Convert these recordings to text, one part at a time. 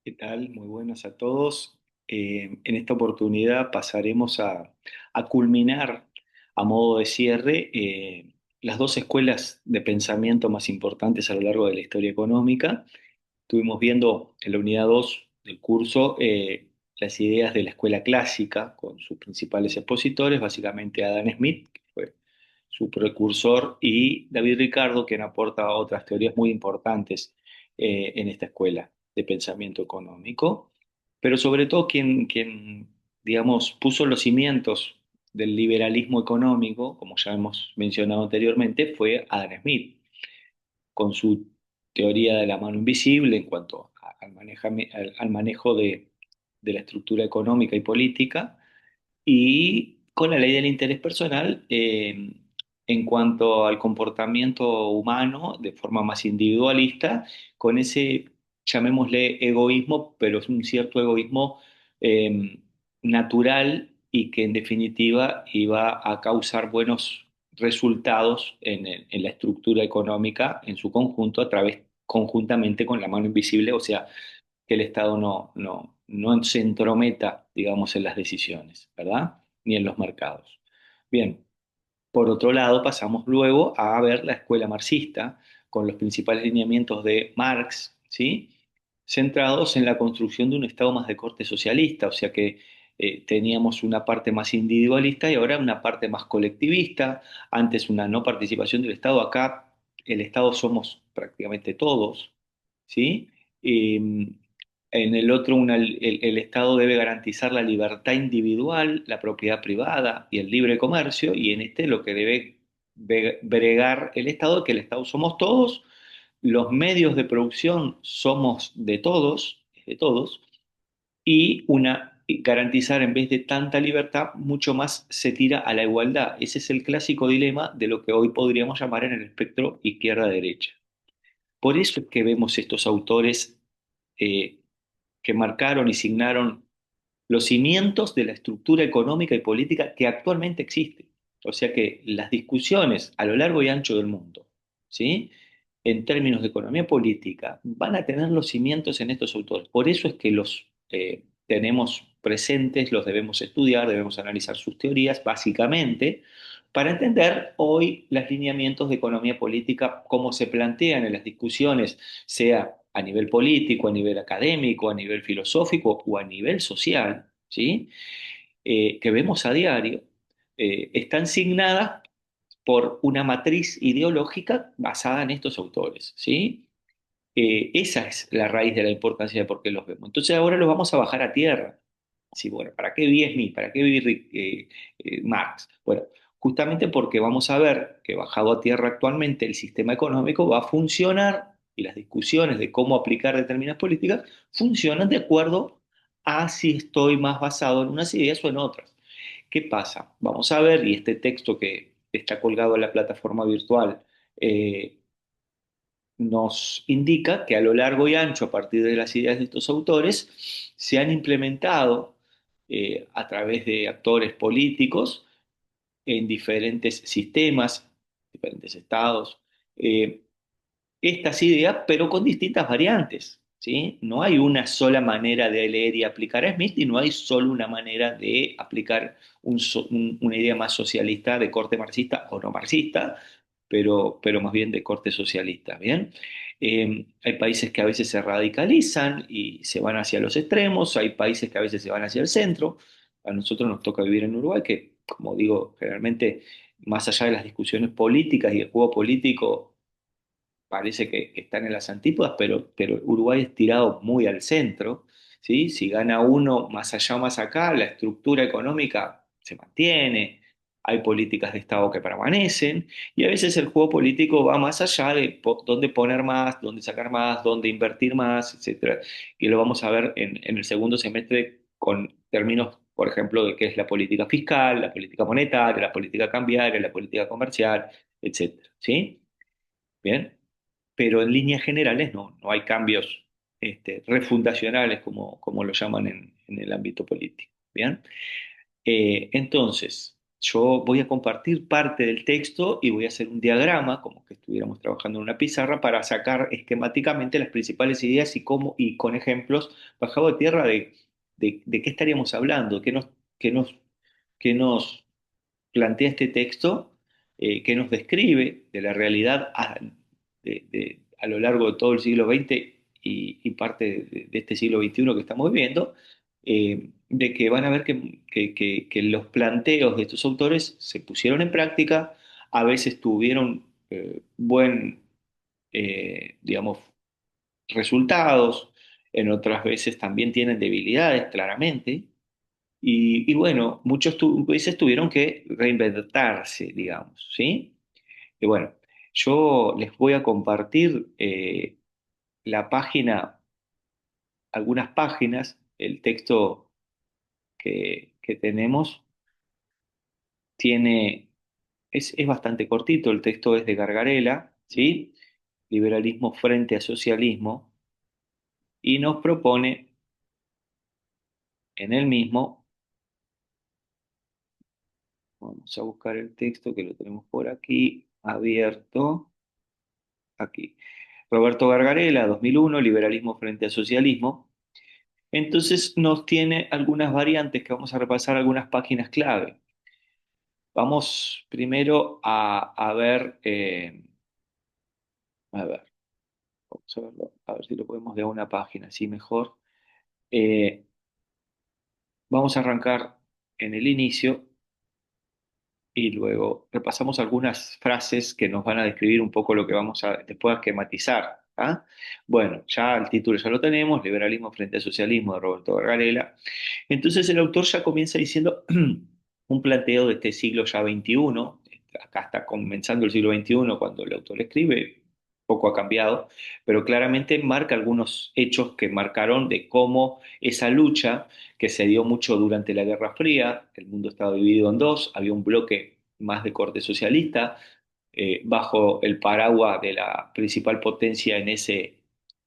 ¿Qué tal? Muy buenas a todos. En esta oportunidad pasaremos a culminar a modo de cierre las dos escuelas de pensamiento más importantes a lo largo de la historia económica. Estuvimos viendo en la unidad 2 del curso las ideas de la escuela clásica con sus principales expositores, básicamente Adam Smith, que fue su precursor, y David Ricardo, quien aporta otras teorías muy importantes en esta escuela de pensamiento económico, pero sobre todo quien, digamos, puso los cimientos del liberalismo económico, como ya hemos mencionado anteriormente, fue Adam Smith con su teoría de la mano invisible en cuanto al manejo de la estructura económica y política, y con la ley del interés personal en cuanto al comportamiento humano de forma más individualista, con ese, llamémosle egoísmo, pero es un cierto egoísmo eh, natural y que en definitiva iba a causar buenos resultados en la estructura económica en su conjunto conjuntamente con la mano invisible, o sea, que el Estado no se entrometa, digamos, en las decisiones, ¿verdad? Ni en los mercados. Bien, por otro lado, pasamos luego a ver la escuela marxista, con los principales lineamientos de Marx, ¿sí? Centrados en la construcción de un Estado más de corte socialista, o sea que teníamos una parte más individualista y ahora una parte más colectivista, antes una no participación del Estado, acá el Estado somos prácticamente todos, ¿sí? En el otro, el Estado debe garantizar la libertad individual, la propiedad privada y el libre comercio, y en este lo que debe bregar el Estado, que el Estado somos todos, los medios de producción somos de todos, y garantizar en vez de tanta libertad, mucho más se tira a la igualdad. Ese es el clásico dilema de lo que hoy podríamos llamar en el espectro izquierda-derecha. Por eso es que vemos estos autores eh, que marcaron y signaron los cimientos de la estructura económica y política que actualmente existe. O sea que las discusiones a lo largo y ancho del mundo, ¿sí? En términos de economía política, van a tener los cimientos en estos autores. Por eso es que los tenemos presentes, los debemos estudiar, debemos analizar sus teorías, básicamente, para entender hoy los lineamientos de economía política, cómo se plantean en las discusiones, sea a nivel político, a nivel académico, a nivel filosófico o a nivel social, ¿sí? Que vemos a diario, están signadas por una matriz ideológica basada en estos autores, ¿sí? Esa es la raíz de la importancia de por qué los vemos. Entonces ahora los vamos a bajar a tierra. Sí, bueno, ¿para qué vi Smith? ¿Para qué vi Marx? Bueno, justamente porque vamos a ver que bajado a tierra actualmente el sistema económico va a funcionar y las discusiones de cómo aplicar determinadas políticas funcionan de acuerdo a si estoy más basado en unas ideas o en otras. ¿Qué pasa? Vamos a ver, y este texto que está colgado en la plataforma virtual, eh, nos indica que a lo largo y ancho, a partir de las ideas de estos autores, se han implementado a través de actores políticos en diferentes sistemas, diferentes estados, eh, estas ideas, pero con distintas variantes, ¿sí? No hay una sola manera de leer y aplicar a Smith y no hay solo una manera de aplicar una idea más socialista de corte marxista o no marxista, pero más bien de corte socialista, ¿bien? Hay países que a veces se radicalizan y se van hacia los extremos, hay países que a veces se van hacia el centro. A nosotros nos toca vivir en Uruguay, que, como digo, generalmente, más allá de las discusiones políticas y el juego político, parece que están en las antípodas, pero Uruguay es tirado muy al centro, ¿sí? Si gana uno más allá o más acá, la estructura económica se mantiene, hay políticas de Estado que permanecen, y a veces el juego político va más allá de dónde poner más, dónde sacar más, dónde invertir más, etcétera. Y lo vamos a ver en el segundo semestre con términos, por ejemplo, de qué es la política fiscal, la política monetaria, la política cambiaria, la política comercial, etcétera, ¿sí? Bien, pero en líneas generales no hay cambios refundacionales como lo llaman en el ámbito político. Bien, entonces, yo voy a compartir parte del texto y voy a hacer un diagrama, como que estuviéramos trabajando en una pizarra, para sacar esquemáticamente las principales ideas y cómo, y con ejemplos bajado de tierra de qué estaríamos hablando, qué nos, qué nos plantea este texto, qué nos describe de la realidad a lo largo de todo el siglo XX y parte de este siglo XXI que estamos viviendo, de que van a ver que los planteos de estos autores se pusieron en práctica, a veces tuvieron digamos, resultados, en otras veces también tienen debilidades, claramente, y bueno, muchos países tuvieron que reinventarse, digamos, ¿sí? Y bueno, yo les voy a compartir la página, algunas páginas, el texto que tenemos tiene, es bastante cortito, el texto es de Gargarella, ¿sí? Liberalismo frente a socialismo, y nos propone en el mismo, vamos a buscar el texto que lo tenemos por aquí, abierto, aquí. Roberto Gargarella, 2001, Liberalismo frente a socialismo. Entonces nos tiene algunas variantes que vamos a repasar algunas páginas clave. Vamos primero a ver, vamos a verlo, a ver si lo podemos de una página, así mejor. Eh, Vamos a arrancar en el inicio y luego repasamos algunas frases que nos van a describir un poco lo que vamos a después a esquematizar. ¿Ah? Bueno, ya el título ya lo tenemos, Liberalismo frente al socialismo de Roberto Gargarella. Entonces el autor ya comienza diciendo un planteo de este siglo ya XXI, acá está comenzando el siglo XXI cuando el autor escribe, poco ha cambiado, pero claramente marca algunos hechos que marcaron de cómo esa lucha que se dio mucho durante la Guerra Fría, el mundo estaba dividido en dos, había un bloque más de corte socialista, bajo el paraguas de la principal potencia en ese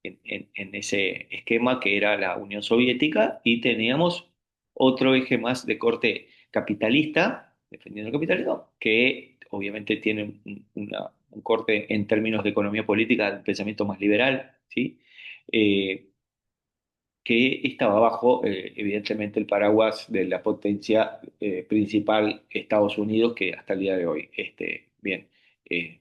esquema que era la Unión Soviética, y teníamos otro eje más de corte capitalista, defendiendo el capitalismo, que obviamente tiene un corte en términos de economía política, de pensamiento más liberal, ¿sí? Eh, que estaba bajo, evidentemente, el paraguas de la potencia principal, Estados Unidos, que hasta el día de hoy, bien, eh,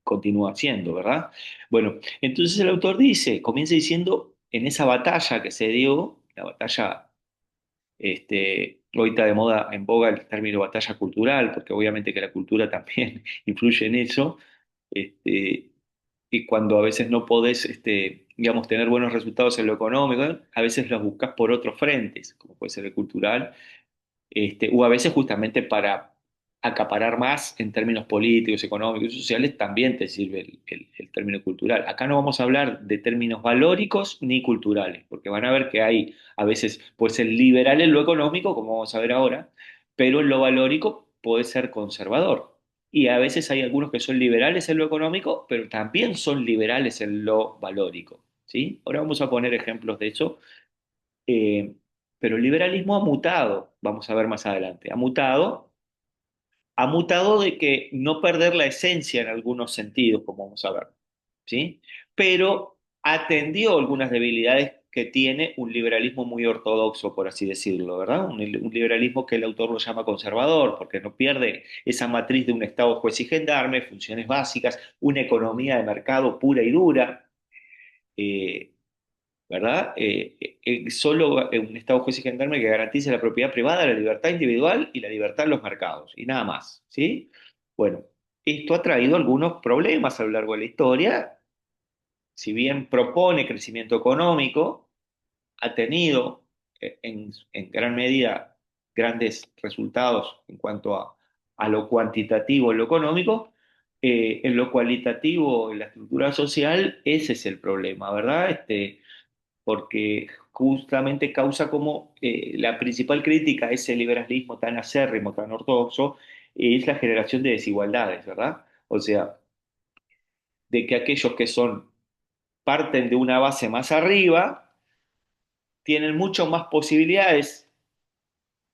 continúa siendo, ¿verdad? Bueno, entonces el autor dice, comienza diciendo, en esa batalla que se dio, la batalla, hoy está de moda, en boga el término batalla cultural, porque obviamente que la cultura también influye en eso, este, y cuando a veces no podés, digamos, tener buenos resultados en lo económico, a veces los buscas por otros frentes, como puede ser el cultural, o a veces justamente para acaparar más en términos políticos, económicos y sociales, también te sirve el término cultural. Acá no vamos a hablar de términos valóricos ni culturales, porque van a ver que hay, a veces puede ser liberal en lo económico, como vamos a ver ahora, pero en lo valórico puede ser conservador. Y a veces hay algunos que son liberales en lo económico, pero también son liberales en lo valórico, ¿sí? Ahora vamos a poner ejemplos de eso, eh, pero el liberalismo ha mutado, vamos a ver más adelante, ha mutado de que no perder la esencia en algunos sentidos, como vamos a ver, ¿sí? Pero atendió algunas debilidades que tiene un liberalismo muy ortodoxo, por así decirlo, ¿verdad? Un liberalismo que el autor lo llama conservador, porque no pierde esa matriz de un Estado juez y gendarme, funciones básicas, una economía de mercado pura y dura, eh, ¿verdad? Solo un Estado juez y gendarme que garantice la propiedad privada, la libertad individual y la libertad en los mercados, y nada más, ¿sí? Bueno, esto ha traído algunos problemas a lo largo de la historia. Si bien propone crecimiento económico, ha tenido en gran medida grandes resultados en cuanto a lo cuantitativo, en lo económico. En lo cualitativo, en la estructura social, ese es el problema, ¿verdad? Porque justamente causa como la principal crítica a ese liberalismo tan acérrimo, tan ortodoxo, es la generación de desigualdades, ¿verdad? O sea, de que aquellos que parten de una base más arriba, tienen mucho más posibilidades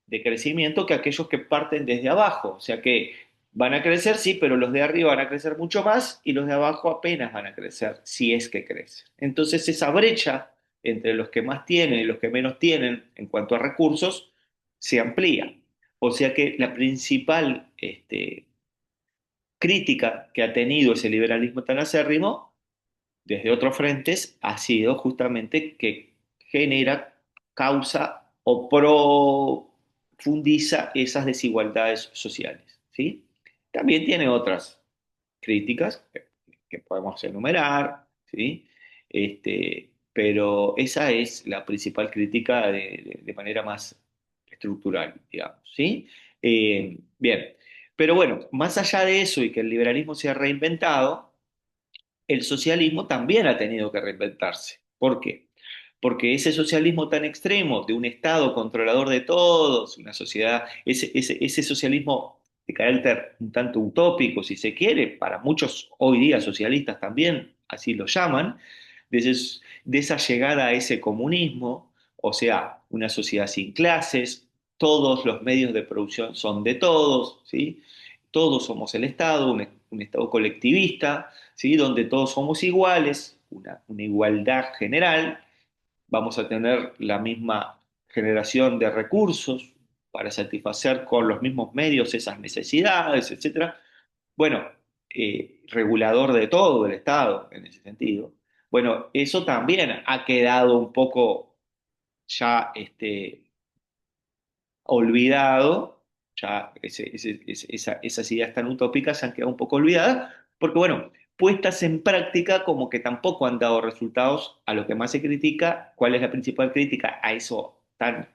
de crecimiento que aquellos que parten desde abajo. O sea que van a crecer, sí, pero los de arriba van a crecer mucho más y los de abajo apenas van a crecer, si es que crecen. Entonces esa brecha entre los que más tienen y los que menos tienen en cuanto a recursos se amplía. O sea que la principal crítica que ha tenido ese liberalismo tan acérrimo desde otros frentes ha sido justamente que genera, causa o profundiza esas desigualdades sociales, ¿sí? También tiene otras críticas que podemos enumerar, ¿sí? Pero esa es la principal crítica de manera más estructural, digamos, ¿sí? Bien, pero bueno, más allá de eso y que el liberalismo se ha reinventado, el socialismo también ha tenido que reinventarse. ¿Por qué? Porque ese socialismo tan extremo de un Estado controlador de todos, una sociedad, ese socialismo de carácter un tanto utópico, si se quiere, para muchos hoy día socialistas también así lo llaman, de esa llegada a ese comunismo, o sea, una sociedad sin clases, todos los medios de producción son de todos, ¿sí? Todos somos el Estado, un Estado colectivista, ¿sí? Donde todos somos iguales, una igualdad general, vamos a tener la misma generación de recursos para satisfacer con los mismos medios esas necesidades, etcétera. Bueno, regulador de todo el Estado en ese sentido. Bueno, eso también ha quedado un poco ya olvidado, ya esas ideas tan utópicas se han quedado un poco olvidadas, porque bueno, puestas en práctica como que tampoco han dado resultados a lo que más se critica. ¿Cuál es la principal crítica a eso tan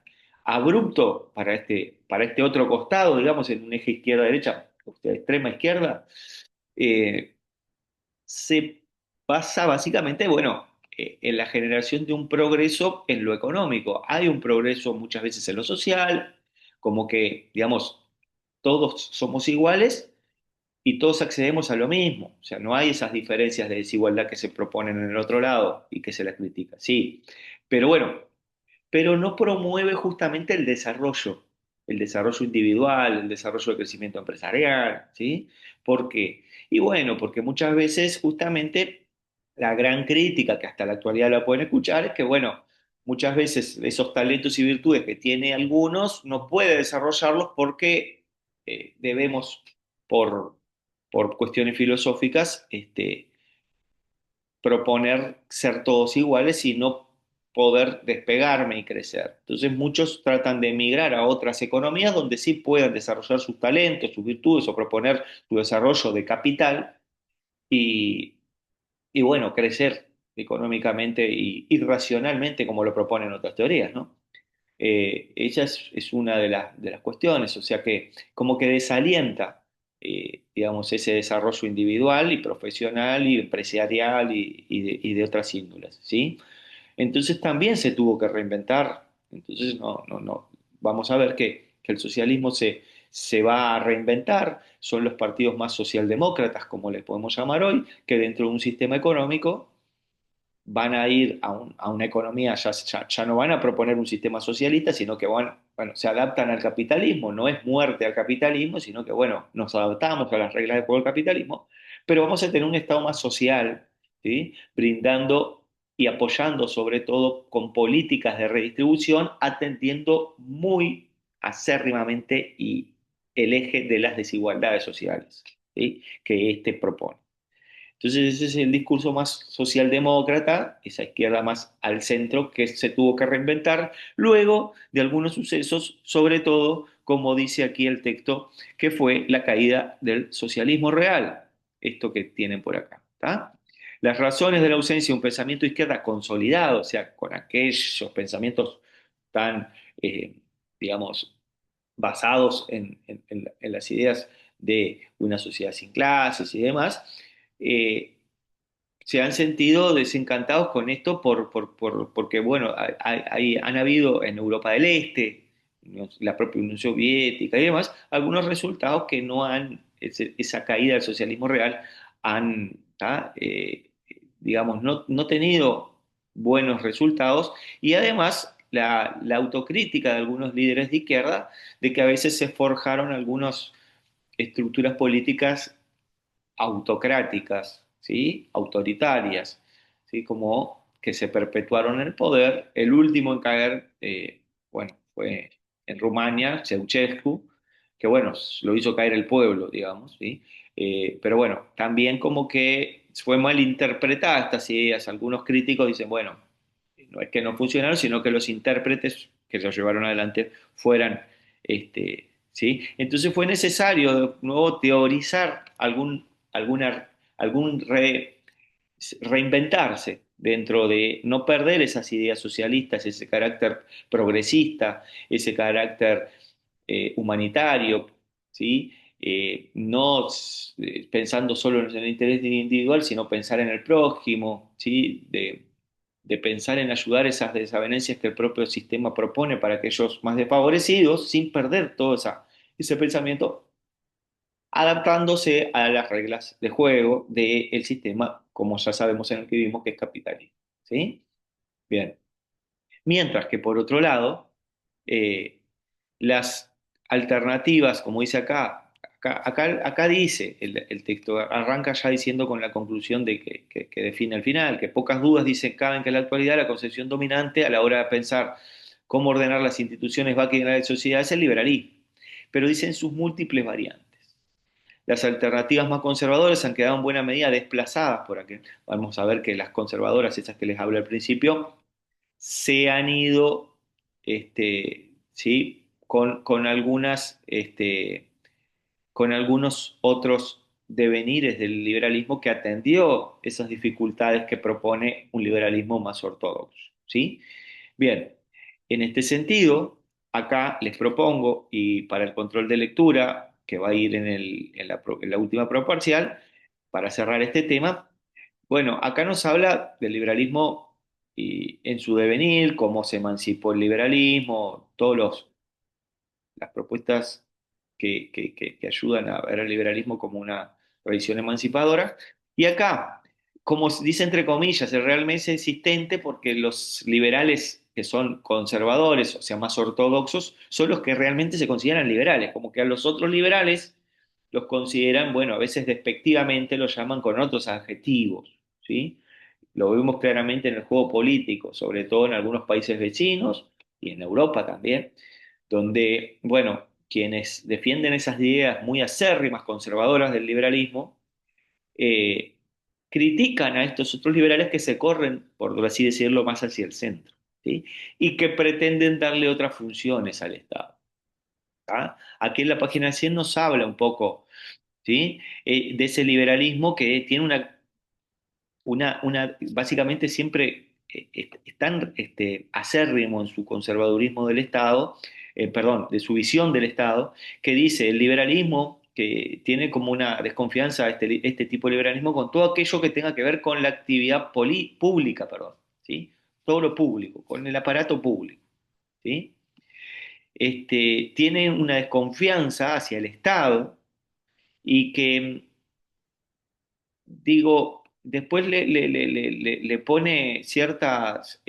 abrupto para este otro costado, digamos, en un eje izquierda-derecha, extrema izquierda? Eh, Se basa básicamente, bueno, en la generación de un progreso en lo económico. Hay un progreso muchas veces en lo social, como que, digamos, todos somos iguales y todos accedemos a lo mismo. O sea, no hay esas diferencias de desigualdad que se proponen en el otro lado y que se las critica. Sí, pero bueno, pero no promueve justamente el desarrollo individual, el desarrollo de crecimiento empresarial, ¿sí? ¿Por qué? Y bueno, porque muchas veces justamente la gran crítica que hasta la actualidad la pueden escuchar es que, bueno, muchas veces esos talentos y virtudes que tiene algunos no puede desarrollarlos porque debemos, por, por cuestiones filosóficas, proponer ser todos iguales y no poder despegarme y crecer. Entonces muchos tratan de emigrar a otras economías donde sí puedan desarrollar sus talentos, sus virtudes o proponer su desarrollo de capital y, y bueno, crecer económicamente y racionalmente como lo proponen otras teorías, ¿no? Ella es una de las cuestiones, o sea que como que desalienta, digamos, ese desarrollo individual y profesional y empresarial y de otras índoles, ¿sí? Entonces también se tuvo que reinventar, entonces no, vamos a ver que el socialismo se va a reinventar, son los partidos más socialdemócratas, como les podemos llamar hoy, que dentro de un sistema económico van a ir a una economía, ya no van a proponer un sistema socialista, sino que bueno, se adaptan al capitalismo, no es muerte al capitalismo, sino que, bueno, nos adaptamos a las reglas del juego del capitalismo, pero vamos a tener un Estado más social, ¿sí? Brindando y apoyando sobre todo con políticas de redistribución, atendiendo muy acérrimamente y el eje de las desigualdades sociales, ¿sí? Que éste propone. Entonces ese es el discurso más socialdemócrata, esa izquierda más al centro que se tuvo que reinventar luego de algunos sucesos, sobre todo, como dice aquí el texto, que fue la caída del socialismo real, esto que tienen por acá. ¿Tá? Las razones de la ausencia de un pensamiento de izquierda consolidado, o sea, con aquellos pensamientos tan, eh, digamos, basados en las ideas de una sociedad sin clases y demás, eh, se han sentido desencantados con esto porque, bueno, han habido en Europa del Este, la propia Unión Soviética y demás, algunos resultados que no han, esa caída del socialismo real, han, ¿tá? Digamos, no tenido buenos resultados y además la autocrítica de algunos líderes de izquierda de que a veces se forjaron algunas estructuras políticas autocráticas, ¿sí? Autoritarias, ¿sí? Como que se perpetuaron en el poder. El último en caer, bueno, fue en Rumania, Ceausescu, que bueno, lo hizo caer el pueblo, digamos, ¿sí? Pero bueno, también como que fue mal interpretada estas ideas. Algunos críticos dicen, bueno, no es que no funcionaron, sino que los intérpretes que lo llevaron adelante fueran, ¿sí? Entonces fue necesario de nuevo teorizar alguna, algún reinventarse dentro de no perder esas ideas socialistas, ese carácter progresista, ese carácter humanitario, ¿sí? No pensando solo en el interés individual, sino pensar en el prójimo, ¿sí? De pensar en ayudar esas desavenencias que el propio sistema propone para aquellos más desfavorecidos, sin perder todo ese pensamiento, adaptándose a las reglas de juego del sistema, como ya sabemos en el que vivimos, que es capitalismo. ¿Sí? Bien. Mientras que por otro lado, eh, las alternativas, como dice acá dice, el texto arranca ya diciendo con la conclusión de que define el final, que pocas dudas dice caben que en la actualidad la concepción dominante a la hora de pensar cómo ordenar las instituciones va a quedar en la sociedad es el liberalismo, pero dicen sus múltiples variantes. Las alternativas más conservadoras han quedado en buena medida desplazadas por aquel. Vamos a ver que las conservadoras, esas que les hablé al principio, se han ido, ¿sí? Con con algunos otros devenires del liberalismo que atendió esas dificultades que propone un liberalismo más ortodoxo, ¿sí? Bien, en este sentido, acá les propongo, y para el control de lectura, que va a ir en la última prueba parcial, para cerrar este tema, bueno, acá nos habla del liberalismo y en su devenir, cómo se emancipó el liberalismo, las propuestas que ayudan a ver el liberalismo como una tradición emancipadora. Y acá, como se dice entre comillas, es realmente existente porque los liberales que son conservadores, o sea, más ortodoxos, son los que realmente se consideran liberales, como que a los otros liberales los consideran, bueno, a veces despectivamente los llaman con otros adjetivos, ¿sí? Lo vemos claramente en el juego político, sobre todo en algunos países vecinos y en Europa también, donde, bueno, quienes defienden esas ideas muy acérrimas, conservadoras del liberalismo, eh, critican a estos otros liberales que se corren, por así decirlo, más hacia el centro, ¿sí? Y que pretenden darle otras funciones al Estado. ¿Ah? Aquí en la página 100 nos habla un poco, ¿sí? De ese liberalismo que tiene básicamente siempre es tan acérrimo en su conservadurismo del Estado, perdón, de su visión del Estado, que dice el liberalismo que tiene como una desconfianza este tipo de liberalismo con todo aquello que tenga que ver con la actividad pública, perdón, ¿sí? Todo lo público, con el aparato público, ¿sí? Tiene una desconfianza hacia el Estado y que digo, después le pone ciertas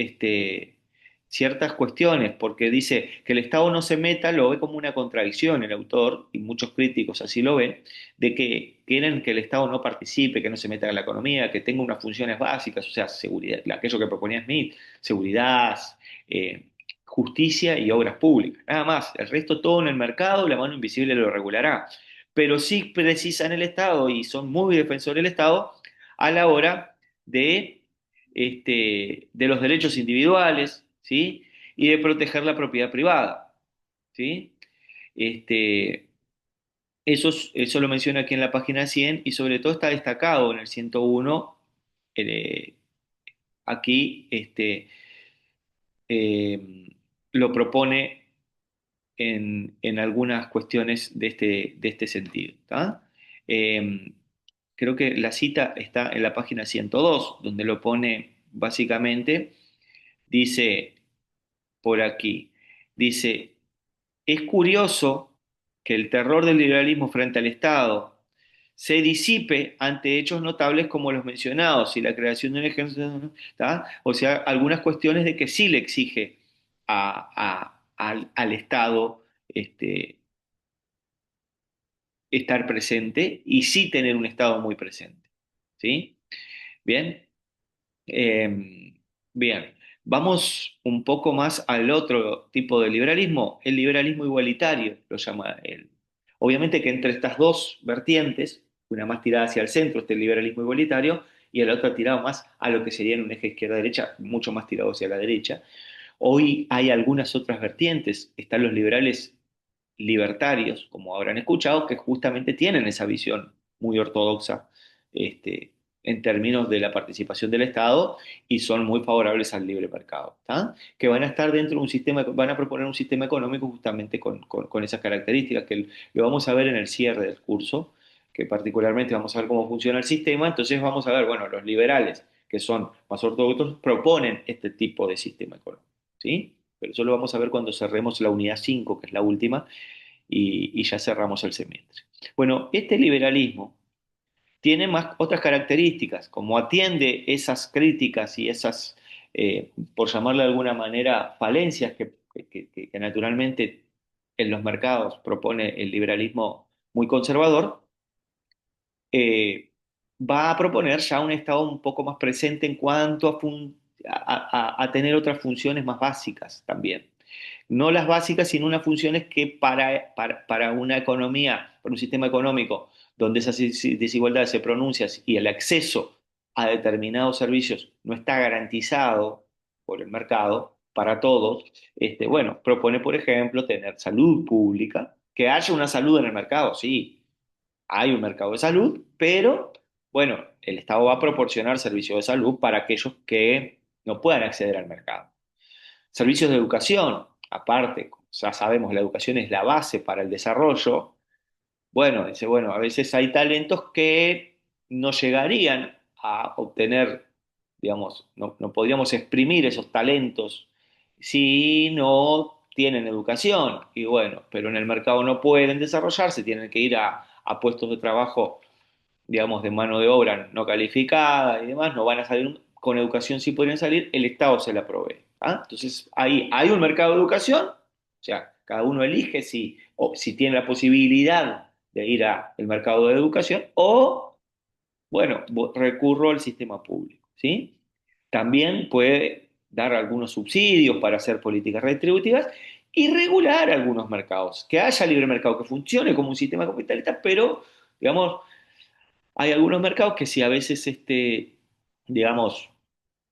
cuestiones, porque dice que el Estado no se meta, lo ve como una contradicción el autor, y muchos críticos así lo ven, de que quieren que el Estado no participe, que no se meta en la economía, que tenga unas funciones básicas, o sea, seguridad, aquello que proponía Smith, seguridad, eh, justicia y obras públicas. Nada más, el resto todo en el mercado, la mano invisible lo regulará, pero sí precisan el Estado y son muy defensores del Estado a la hora de los derechos individuales, ¿sí? Y de proteger la propiedad privada, ¿sí? Este, eso lo menciona aquí en la página 100 y sobre todo está destacado en el 101, eh, aquí eh, lo propone en algunas cuestiones de este sentido. ¿Tá? Eh, Creo que la cita está en la página 102, donde lo pone básicamente, dice por aquí, dice, es curioso que el terror del liberalismo frente al Estado se disipe ante hechos notables como los mencionados y la creación de un ejército, ¿tá? O sea, algunas cuestiones de que sí le exige al Estado estar presente y sí tener un Estado muy presente. ¿Sí? Bien. Eh, bien, vamos un poco más al otro tipo de liberalismo, el liberalismo igualitario, lo llama él. Obviamente que entre estas dos vertientes, una más tirada hacia el centro, este liberalismo igualitario, y la otra tirado más a lo que sería en un eje izquierda-derecha, mucho más tirado hacia la derecha. Hoy hay algunas otras vertientes, están los liberales libertarios, como habrán escuchado, que justamente tienen esa visión muy ortodoxa este, en términos de la participación del Estado y son muy favorables al libre mercado, ¿tá? Que van a estar dentro de un sistema, van a proponer un sistema económico justamente con esas características, que lo vamos a ver en el cierre del curso, que particularmente vamos a ver cómo funciona el sistema, entonces vamos a ver, bueno, los liberales, que son más ortodoxos, proponen este tipo de sistema económico, ¿sí? Pero eso lo vamos a ver cuando cerremos la unidad 5, que es la última, y ya cerramos el semestre. Bueno, este liberalismo tiene más otras características, como atiende esas críticas y esas, por llamarle de alguna manera, falencias que naturalmente en los mercados propone el liberalismo muy conservador, eh, va a proponer ya un Estado un poco más presente en cuanto a tener otras funciones más básicas también. No las básicas, sino unas funciones que para una economía, para un sistema económico donde esas desigualdades se pronuncian y el acceso a determinados servicios no está garantizado por el mercado para todos, bueno, propone, por ejemplo, tener salud pública, que haya una salud en el mercado, sí, hay un mercado de salud, pero bueno, el Estado va a proporcionar servicios de salud para aquellos que no puedan acceder al mercado. Servicios de educación, aparte, ya sabemos, la educación es la base para el desarrollo. Bueno, dice, bueno, a veces hay talentos que no llegarían a obtener, digamos, no podríamos exprimir esos talentos si no tienen educación. Y bueno, pero en el mercado no pueden desarrollarse, tienen que ir a puestos de trabajo, digamos, de mano de obra no calificada y demás, no van a salir con educación, sí podrían salir, el Estado se la provee. ¿Ah? Entonces, ahí hay un mercado de educación, o sea, cada uno elige si tiene la posibilidad de ir al mercado de educación o, bueno, recurro al sistema público, ¿sí? También puede dar algunos subsidios para hacer políticas retributivas y regular algunos mercados, que haya libre mercado, que funcione como un sistema capitalista, pero, digamos, hay algunos mercados que si a veces, digamos,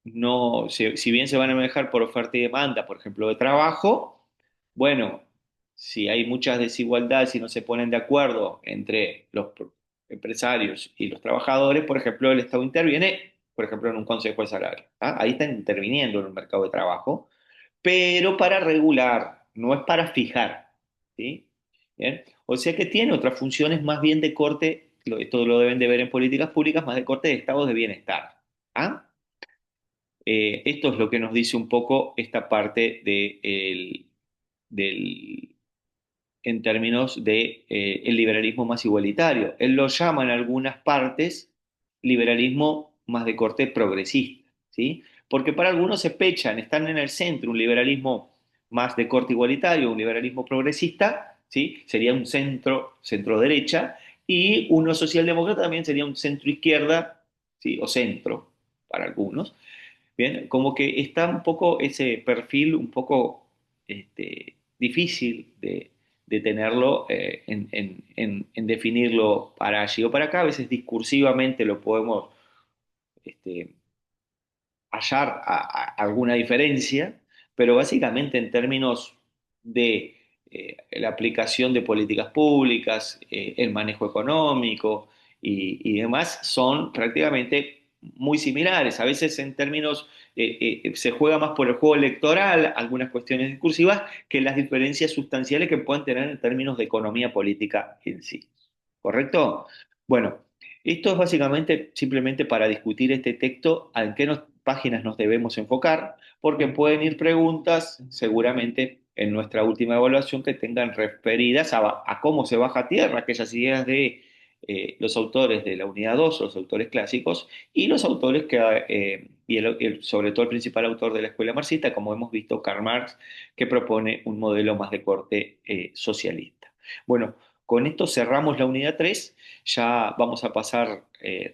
no, si bien se van a manejar por oferta y demanda, por ejemplo, de trabajo, bueno, si hay muchas desigualdades y no se ponen de acuerdo entre los empresarios y los trabajadores, por ejemplo, el Estado interviene, por ejemplo, en un consejo de salario. ¿Ah? Ahí está interviniendo en el mercado de trabajo, pero para regular, no es para fijar. ¿Sí? Bien. O sea que tiene otras funciones más bien de corte, esto lo deben de ver en políticas públicas, más de corte de estados de bienestar. ¿Ah? Esto es lo que nos dice un poco esta parte del, en términos de el liberalismo más igualitario. Él lo llama en algunas partes liberalismo más de corte progresista, ¿sí? Porque para algunos se pechan, están en el centro, un liberalismo más de corte igualitario, un liberalismo progresista, ¿sí? Sería un centro derecha, y uno socialdemócrata también sería un centro izquierda, ¿sí? O centro para algunos. Bien, como que está un poco ese perfil un poco difícil de tenerlo en definirlo para allí o para acá. A veces discursivamente lo podemos este, hallar alguna diferencia, pero básicamente en términos de la aplicación de políticas públicas, el manejo económico y demás son prácticamente muy similares. A veces en términos, se juega más por el juego electoral, algunas cuestiones discursivas, que las diferencias sustanciales que pueden tener en términos de economía política en sí. ¿Correcto? Bueno, esto es básicamente simplemente para discutir este texto, en qué páginas nos debemos enfocar, porque pueden ir preguntas seguramente en nuestra última evaluación que tengan referidas a cómo se baja a tierra aquellas ideas de los autores de la unidad 2, los autores clásicos, y los autores sobre todo el principal autor de la escuela marxista, como hemos visto, Karl Marx, que propone un modelo más de corte socialista. Bueno, con esto cerramos la unidad 3. Ya vamos a pasar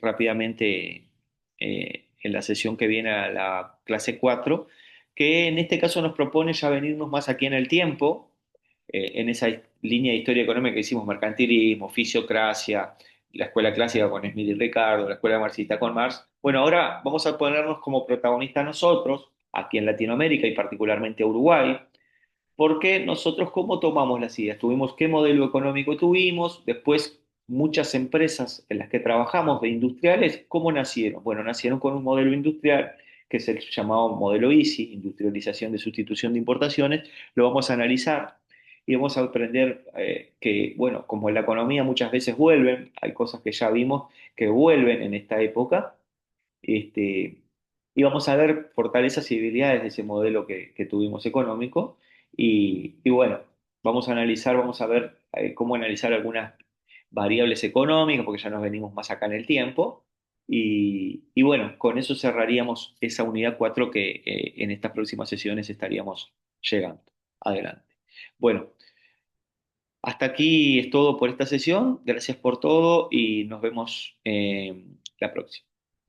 rápidamente en la sesión que viene a la clase 4, que en este caso nos propone ya venirnos más aquí en el tiempo, en esa línea de historia económica que hicimos: mercantilismo, fisiocracia, la escuela clásica con Smith y Ricardo, la escuela marxista con Marx. Bueno, ahora vamos a ponernos como protagonistas nosotros, aquí en Latinoamérica y particularmente Uruguay, porque nosotros cómo tomamos las ideas, tuvimos qué modelo económico tuvimos, después muchas empresas en las que trabajamos de industriales, ¿cómo nacieron? Bueno, nacieron con un modelo industrial que es el llamado modelo ISI, industrialización de sustitución de importaciones. Lo vamos a analizar y vamos a aprender que, bueno, como en la economía muchas veces vuelven, hay cosas que ya vimos que vuelven en esta época, este, y vamos a ver fortalezas y debilidades de ese modelo que tuvimos económico. Y bueno, vamos a analizar, vamos a ver cómo analizar algunas variables económicas, porque ya nos venimos más acá en el tiempo. Y bueno, con eso cerraríamos esa unidad 4 que en estas próximas sesiones estaríamos llegando. Adelante. Bueno, hasta aquí es todo por esta sesión. Gracias por todo y nos vemos la próxima.